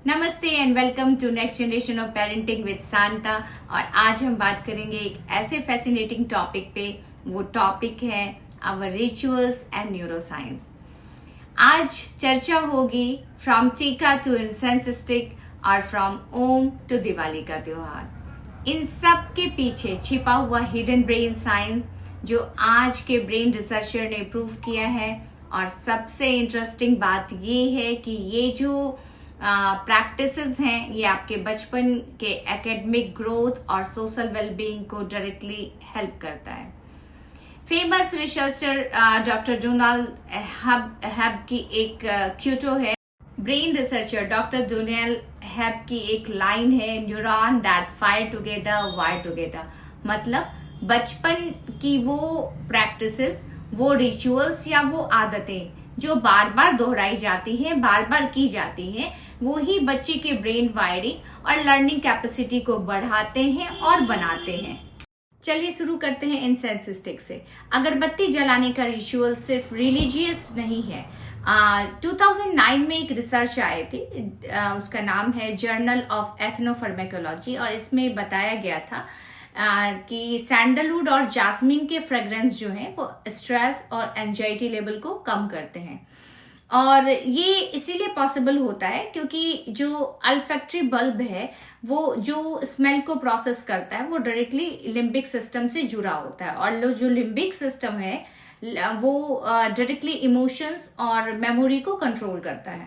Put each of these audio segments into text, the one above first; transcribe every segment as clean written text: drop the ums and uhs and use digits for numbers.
नमस्ते and welcome to next generation of parenting with Shanta. और आज हम बात करेंगे एक ऐसे फैसिनेटिंग टॉपिक पे। वो टॉपिक है आवर रिचुअल्स एंड न्यूरोसाइंस। आज चर्चा होगी फ्रॉम टीका टू इंसेंस स्टिक और फ्रॉम ओम टू दिवाली का त्योहार। इन सब के पीछे छिपा हुआ हिडन ब्रेन साइंस जो आज के ब्रेन रिसर्चर ने प्रूव किया है। और सबसे इंटरेस्टिंग बात ये है कि ये जो प्रैक्टिसेस हैं ये आपके बचपन के एकेडमिक ग्रोथ और सोशल वेलबींग को डायरेक्टली हेल्प करता है। फेमस रिसर्चर डॉक्टर डोनाल्ड हेब की एक क्यूटो है। ब्रेन रिसर्चर डॉक्टर डोनाल्ड हेब की एक लाइन है, neuron that fire together wire together. मतलब बचपन की वो प्रैक्टिसेस, वो रिचुअल्स या वो आदतें जो बार बार दोहराई जाती हैं, बार बार की जाती हैं, वो ही बच्चे के ब्रेन वायरिंग और लर्निंग कैपेसिटी को बढ़ाते हैं और बनाते हैं। चलिए शुरू करते हैं इंसेंस स्टिक से। अगरबत्ती जलाने का रिचुअल सिर्फ रिलीजियस नहीं है। 2009 में एक रिसर्च आई थी, उसका नाम है जर्नल ऑफ एथनोफार्मेकोलॉजी, और इसमें बताया गया था कि सैंडलवुड और जास्मिन के फ्रेग्रेंस जो हैं वो स्ट्रेस और एंजाइटी लेवल को कम करते हैं। और ये इसीलिए पॉसिबल होता है क्योंकि जो अल्फैक्टरी बल्ब है वो जो स्मेल को प्रोसेस करता है वो डायरेक्टली लिम्बिक सिस्टम से जुड़ा होता है। और जो लिम्बिक सिस्टम है वो डायरेक्टली इमोशंस और मेमोरी को कंट्रोल करता है।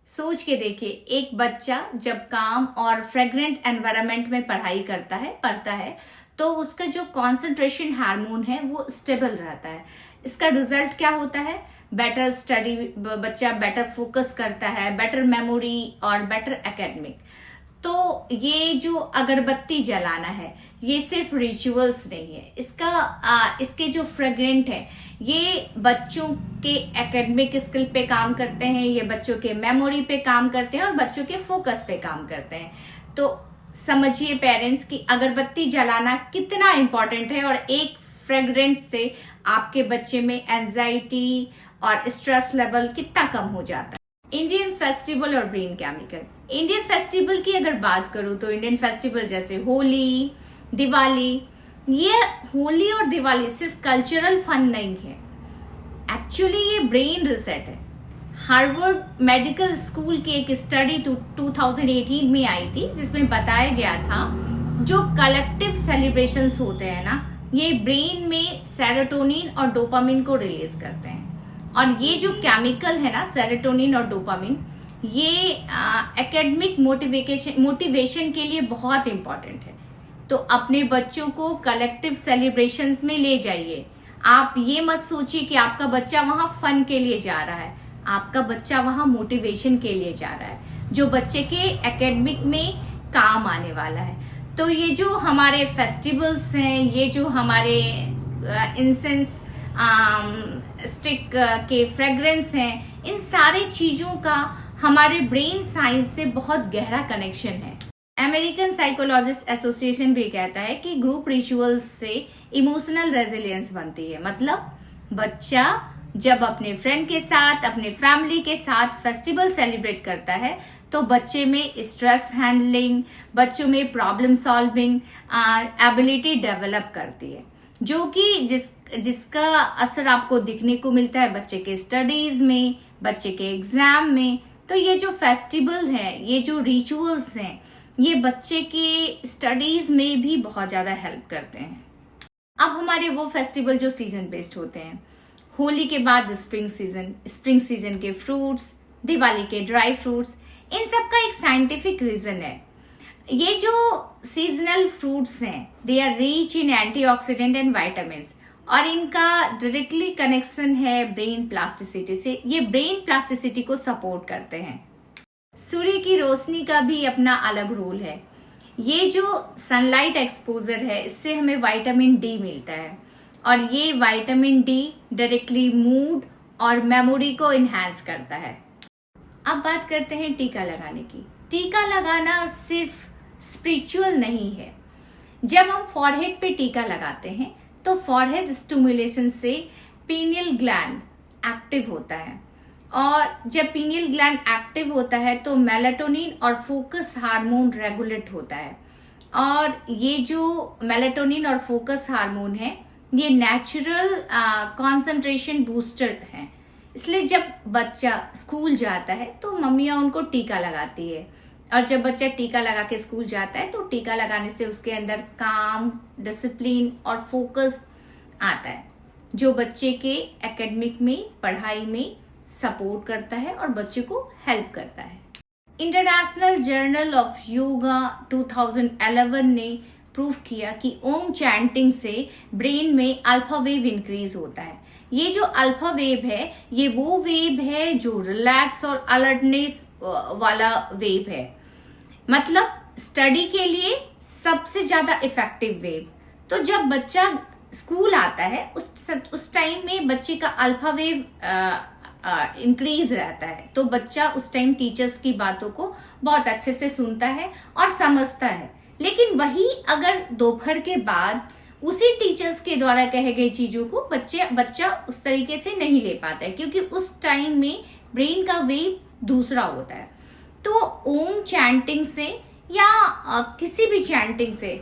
सोच के देखिए, एक बच्चा जब काम और फ्रेग्रेंट एनवायरनमेंट में पढ़ता है तो उसका जो कंसंट्रेशन हार्मोन है वो स्टेबल रहता है। इसका रिजल्ट क्या होता है? बेटर स्टडी, बच्चा बेटर फोकस करता है, बेटर मेमोरी और बेटर एकेडमिक। तो ये जो अगरबत्ती जलाना है ये सिर्फ रिचुअल्स नहीं है, इसके जो फ्रेग्रेंट है ये बच्चों के एकेडमिक स्किल पे काम करते हैं, ये बच्चों के मेमोरी पे काम करते हैं और बच्चों के फोकस पे काम करते हैं। तो समझिए पेरेंट्स कि अगरबत्ती जलाना कितना इम्पोर्टेंट है और एक फ्रेग्रेंट से आपके बच्चे में एंजाइटी और स्ट्रेस लेवल कितना कम हो जाता है। इंडियन फेस्टिवल और ब्रेन केमिकल। इंडियन फेस्टिवल की अगर बात करूं तो इंडियन फेस्टिवल जैसे होली, दिवाली, ये होली और दिवाली सिर्फ कल्चरल फन नहीं है, एक्चुअली ये ब्रेन रिसेट है। हार्वर्ड मेडिकल स्कूल की एक स्टडी 2018 में आई थी जिसमें बताया गया था जो कलेक्टिव सेलिब्रेशंस होते हैं ना, ये ब्रेन में सेरोटोनिन और डोपामिन को रिलीज करते हैं। और ये जो केमिकल है ना, सेरोटोनिन और डोपामिन, ये एकेडमिक मोटिवेशन के लिए बहुत इंपॉर्टेंट है। तो अपने बच्चों को कलेक्टिव सेलिब्रेशंस में ले जाइए। आप ये मत सोचिए कि आपका बच्चा वहां फन के लिए जा रहा है, आपका बच्चा वहां मोटिवेशन के लिए जा रहा है जो बच्चे के एकेडमिक में काम आने वाला है। तो ये जो हमारे फेस्टिवल्स हैं, ये जो हमारे इंसेंस स्टिक के फ्रेग्रेंस हैं, इन सारी चीजों का हमारे ब्रेन साइंस से बहुत गहरा कनेक्शन है। अमेरिकन साइकोलॉजिस्ट एसोसिएशन भी कहता है कि ग्रुप रिचुअल्स से इमोशनल रेजिलियंस बनती है। मतलब बच्चा जब अपने फ्रेंड के साथ, अपने फैमिली के साथ फेस्टिवल सेलिब्रेट करता है तो बच्चे में स्ट्रेस हैंडलिंग, बच्चों में प्रॉब्लम सॉल्विंग एबिलिटी डेवलप करती है, जो कि जिसका असर आपको दिखने को मिलता है बच्चे के स्टडीज में, बच्चे के एग्जाम में। तो ये जो फेस्टिवल है, ये जो रिचुअल्स हैं, ये बच्चे के स्टडीज में भी बहुत ज्यादा हेल्प करते हैं। अब हमारे वो फेस्टिवल जो सीजन बेस्ड होते हैं, होली के बाद स्प्रिंग सीजन के फ्रूट्स, दिवाली के ड्राई फ्रूट्स, इन सब का एक साइंटिफिक रीजन है। ये जो सीजनल फ्रूट्स हैं they are rich in antioxidant and vitamins, और इनका डायरेक्टली कनेक्शन है ब्रेन प्लास्टिसिटी से। ये ब्रेन प्लास्टिसिटी को सपोर्ट करते हैं। सूर्य की रोशनी का भी अपना अलग रोल है। ये जो सनलाइट एक्सपोजर है इससे हमें विटामिन डी मिलता है, और ये विटामिन डी डायरेक्टली मूड और मेमोरी को इन्हांस करता है। अब बात करते हैं टीका लगाने की। टीका लगाना सिर्फ स्पिरिचुअल नहीं है। जब हम फॉरहेड पे टीका लगाते हैं तो फॉरहेड स्टिमुलेशन से पीनियल ग्लैंड एक्टिव होता है और जब पीनियल ग्लैंड एक्टिव होता है तो मेलाटोनिन और फोकस हार्मोन रेगुलेट होता है। और ये जो मेलाटोनिन और फोकस हार्मोन है ये नेचुरल कंसंट्रेशन बूस्टर है। इसलिए जब बच्चा स्कूल जाता है तो मम्मियाँ उनको टीका लगाती है, और जब बच्चा टीका लगा के स्कूल जाता है तो टीका लगाने से उसके अंदर काम, डिसिप्लिन और फोकस आता है, जो बच्चे के एकेडमिक में, पढ़ाई में सपोर्ट करता है और बच्चे को हेल्प करता है। इंटरनेशनल जर्नल ऑफ योगा 2011 ने प्रूव किया कि ओम चैंटिंग से ब्रेन में अल्फा वेव इंक्रीज होता है। ये जो अल्फा वेव है ये वो वेव है जो रिलैक्स और अलर्टनेस वाला वेव है, मतलब स्टडी के लिए सबसे ज्यादा इफेक्टिव वेव। तो जब बच्चा स्कूल आता है उस टाइम में बच्चे का अल्फा वेव इंक्रीज रहता है, तो बच्चा उस टाइम टीचर्स की बातों को बहुत अच्छे से सुनता है और समझता है। लेकिन वही अगर दोपहर के बाद उसी टीचर्स के द्वारा कहे गई चीजों को बच्चा उस तरीके से नहीं ले पाता है, क्योंकि उस टाइम में ब्रेन का वेव दूसरा होता है। तो ओम चैंटिंग से या किसी भी चैंटिंग से,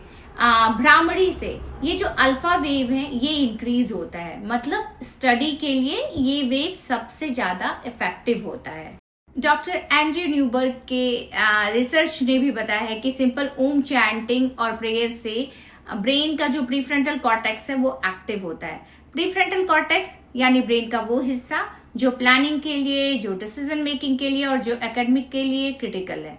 भ्रामरी से ये जो अल्फा वेव है ये इंक्रीज होता है, मतलब स्टडी के लिए ये वेव सबसे ज्यादा इफेक्टिव होता है। डॉक्टर एंड्रयू न्यूबर्ग के रिसर्च ने भी बताया है कि सिंपल ओम चैंटिंग और प्रेयर से ब्रेन का जो प्रीफ्रंटल कॉर्टेक्स है वो एक्टिव होता है। प्रीफ्रंटल कॉर्टेक्स यानी ब्रेन का वो हिस्सा जो प्लानिंग के लिए, जो डिसीजन मेकिंग के लिए और जो एकेडमिक के लिए क्रिटिकल है।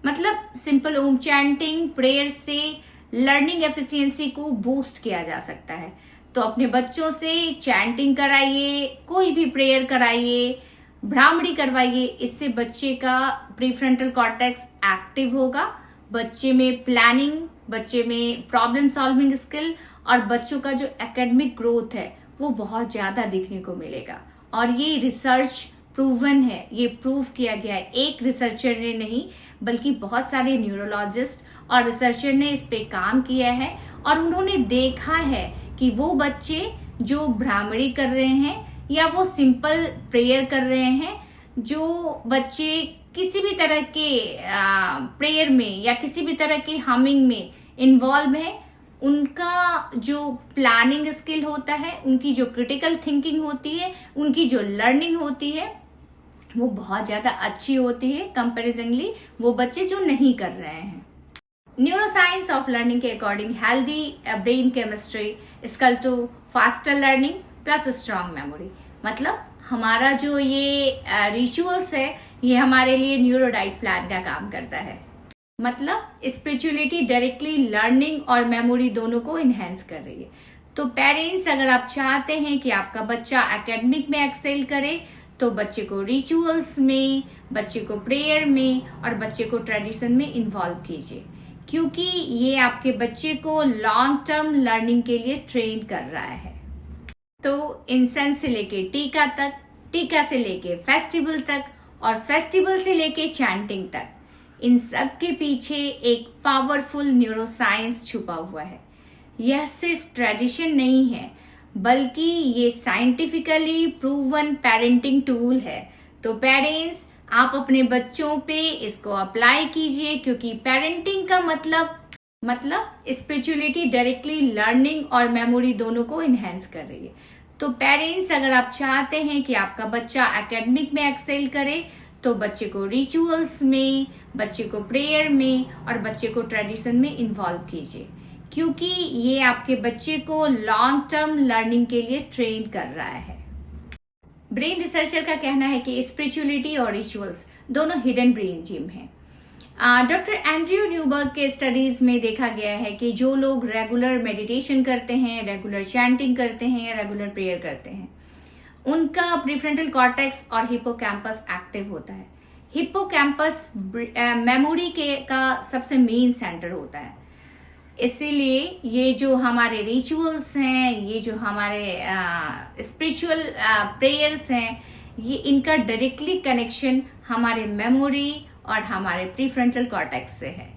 मतलब सिंपल ओम चैंटिंग, प्रेयर से लर्निंग एफिशिएंसी को बूस्ट किया जा सकता है। तो अपने बच्चों से चैंटिंग कराइए, कोई भी प्रेयर कराइए, भ्रामरी करवाइए, इससे बच्चे का प्रीफ्रंटल कॉर्टेक्स एक्टिव होगा, बच्चे में प्लानिंग, बच्चे में प्रॉब्लम सॉल्विंग स्किल और बच्चों का जो एकेडमिक ग्रोथ है वो बहुत ज्यादा दिखने को मिलेगा। और ये रिसर्च प्रूवन है, ये प्रूव किया गया है, एक रिसर्चर ने नहीं बल्कि बहुत सारे न्यूरोलॉजिस्ट और रिसर्चर ने इस पे काम किया है, और उन्होंने देखा है कि वो बच्चे जो भ्रामरी कर रहे हैं या वो सिंपल प्रेयर कर रहे हैं, जो बच्चे किसी भी तरह के प्रेयर में या किसी भी तरह के हमिंग में इन्वॉल्व है, उनका जो प्लानिंग स्किल होता है, उनकी जो क्रिटिकल थिंकिंग होती है, उनकी जो लर्निंग होती है वो बहुत ज्यादा अच्छी होती है कंपैरिजनली वो बच्चे जो नहीं कर रहे हैं। न्यूरोसाइंस ऑफ लर्निंग के according healthy brain chemistry equal to faster learning plus strong memory. मतलब हमारा जो ये रिचुअल्स है ये हमारे लिए न्यूरोडाइट प्लान का काम करता है। मतलब स्पिरिचुअलिटी डायरेक्टली लर्निंग और मेमोरी दोनों को इनहेंस कर रही है। तो पेरेंट्स, अगर आप चाहते हैं कि आपका बच्चा एकेडमिक में एक्सेल करे तो बच्चे को रिचुअल्स में, बच्चे को प्रेयर में और बच्चे को ट्रेडिशन में इन्वॉल्व कीजिए, क्योंकि ये आपके बच्चे को लॉन्ग टर्म लर्निंग के लिए ट्रेन कर रहा है। तो इंसेंस से लेके टीका तक, टीका से लेके फेस्टिवल तक और फेस्टिवल से लेके चैंटिंग तक, इन सब के पीछे एक पावरफुल न्यूरोसाइंस छुपा हुआ है। यह सिर्फ ट्रेडिशन नहीं है बल्कि ये साइंटिफिकली प्रूवन पेरेंटिंग टूल है। तो पेरेंट्स, आप अपने बच्चों पे इसको अप्लाई कीजिए, क्योंकि पेरेंटिंग का मतलब स्पिरिचुअलिटी डायरेक्टली लर्निंग और मेमोरी दोनों को इनहेंस कर रही है। तो पेरेंट्स, अगर आप चाहते हैं कि आपका बच्चा एकेडमिक में एक्सेल करे तो बच्चे को रिचुअल्स में, बच्चे को प्रेयर में और बच्चे को ट्रेडिशन में इन्वॉल्व कीजिए, क्योंकि ये आपके बच्चे को लॉन्ग टर्म लर्निंग के लिए ट्रेन कर रहा है। ब्रेन रिसर्चर का कहना है कि स्पिरिचुअलिटी और रिचुअल्स दोनों हिडन ब्रेन जिम है। डॉक्टर एंड्रयू न्यूबर्ग के स्टडीज में देखा गया है कि जो लोग रेगुलर मेडिटेशन करते हैं, रेगुलर चैंटिंग करते हैं या रेगुलर प्रेयर करते हैं, उनका प्रीफ्रंटल कॉर्टेक्स और हिप्पोकैम्पस एक्टिव होता है। हिप्पोकैम्पस मेमोरी का सबसे मेन सेंटर होता है। इसीलिए ये जो हमारे रिचुअल्स हैं, ये जो हमारे स्पिरिचुअल प्रेयर्स हैं, ये इनका डायरेक्टली कनेक्शन हमारे मेमोरी और हमारे प्रीफ्रंटल कॉर्टेक्स से है।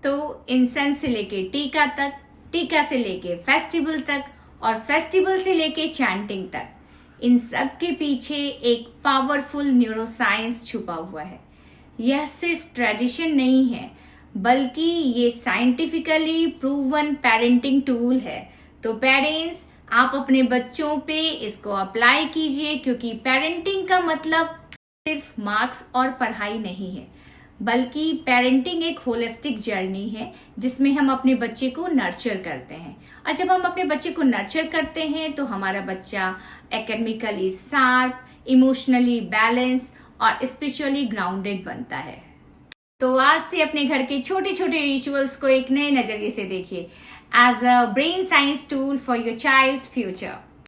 तो इंसेंस से लेके टीका तक, टीका से लेके फेस्टिवल तक और फेस्टिवल से लेके चैंटिंग तक, इन सब के पीछे एक पावरफुल न्यूरोसाइंस छुपा हुआ है। यह सिर्फ ट्रेडिशन नहीं है, बल्कि ये साइंटिफिकली प्रूवन पेरेंटिंग टूल है। तो पेरेंट्स, आप अपने बच्चों पे इसको अप्लाई कीजिए, क्योंकि पेरेंटिंग का मतलब सिर्फ मार्क्स और पढ़ाई नहीं है, बल्कि पेरेंटिंग एक होलिस्टिक जर्नी है जिसमें हम अपने बच्चे को नर्चर करते हैं। और जब हम अपने बच्चे को नर्चर करते हैं तो हमारा बच्चा एकेडमिकली शार्प, इमोशनली बैलेंस और स्पिरिचुअली ग्राउंडेड बनता है। तो आज से अपने घर के छोटे छोटे रिचुअल्स को एक नए नजरिए से देखिए, as a brain science tool for your child's future.